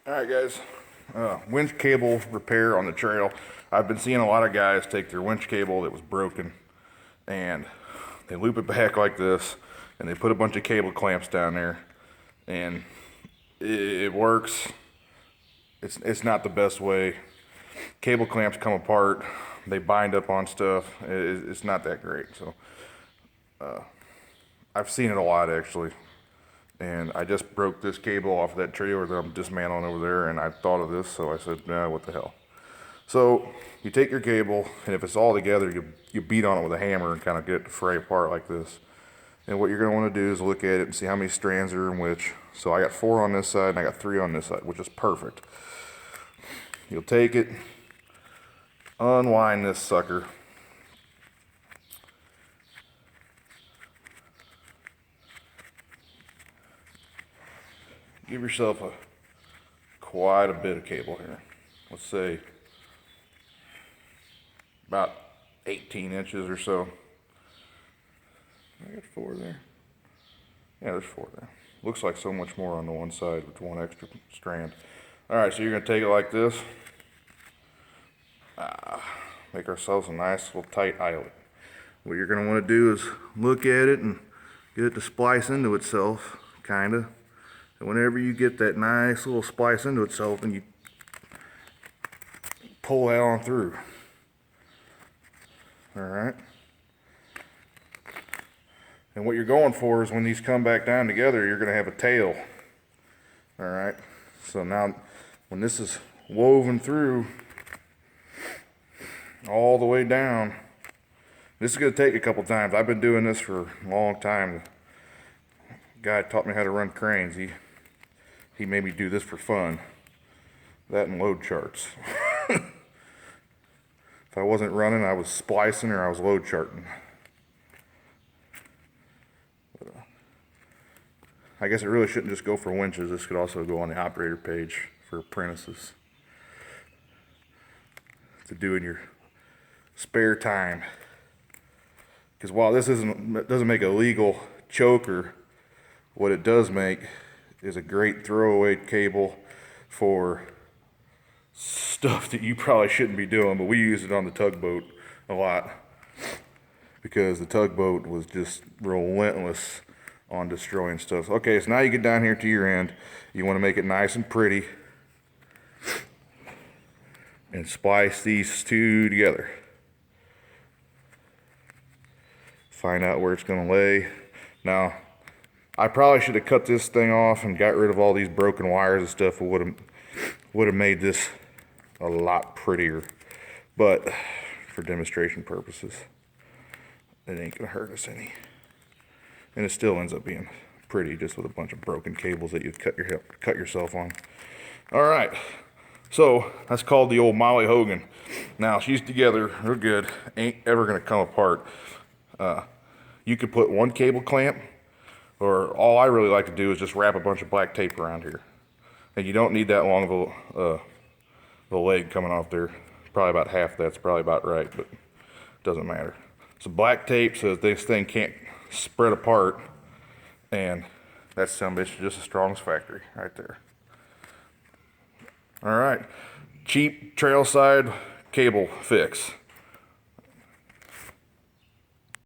Alright guys, winch cable repair on the trail. I've been seeing a lot of guys take their winch cable that was broken and they loop it back like this and they put a bunch of cable clamps down there and it works. It's not the best way. Cable clamps come apart, they bind up on stuff. It's not that great. So I've seen it a lot actually. And I just broke this cable off of that trailer that I'm dismantling over there, and I thought of this, so I said, nah, what the hell. So you take your cable, and if it's all together, you beat on it with a hammer and kind of get it to fray apart like this. And what you're going to want to do is look at it and see how many strands are in which. So I got 4 on this side, and I got 3 on this side, which is perfect. You'll take it, unwind this sucker. Give yourself quite a bit of cable here. Let's say about 18 inches or so. I got 4 there. Yeah, there's 4 there. Looks like so much more on the one side with one extra strand. Alright, so you're going to take it like this. Make ourselves a nice little tight eyelet. What you're going to want to do is look at it and get it to splice into itself, kinda. And whenever you get that nice little splice into itself, then you pull that on through. Alright. And what you're going for is when these come back down together, you're going to have a tail. Alright. So now, when this is woven through all the way down, this is going to take a couple times. I've been doing this for a long time. The guy taught me how to run cranes. He made me do this for fun. That and load charts. If I wasn't running, I was splicing or I was load charting. But, I guess it really shouldn't just go for winches. This could also go on the operator page for apprentices to do in your spare time. Because while this doesn't make a legal choker, what it does make is a great throwaway cable for stuff that you probably shouldn't be doing, but we use it on the tugboat a lot because the tugboat was just relentless on destroying stuff. Okay, so now you get down here to your end. You want to make it nice and pretty and splice these two together. Find out where it's going to lay. Now, I probably should have cut this thing off and got rid of all these broken wires and stuff. It would have made this a lot prettier. But for demonstration purposes, it ain't gonna hurt us any. And it still ends up being pretty, just with a bunch of broken cables that you cut yourself on. All right, so that's called the old Molly Hogan. Now she's together, real good. Ain't ever gonna come apart. You could put one cable clamp. Or all I really like to do is just wrap a bunch of black tape around here. And you don't need that long of a leg coming off there. Probably about half that's probably about right, but it doesn't matter. So black tape so that this thing can't spread apart. And that's some bitch just as strong as factory right there. Alright, cheap trail side cable fix.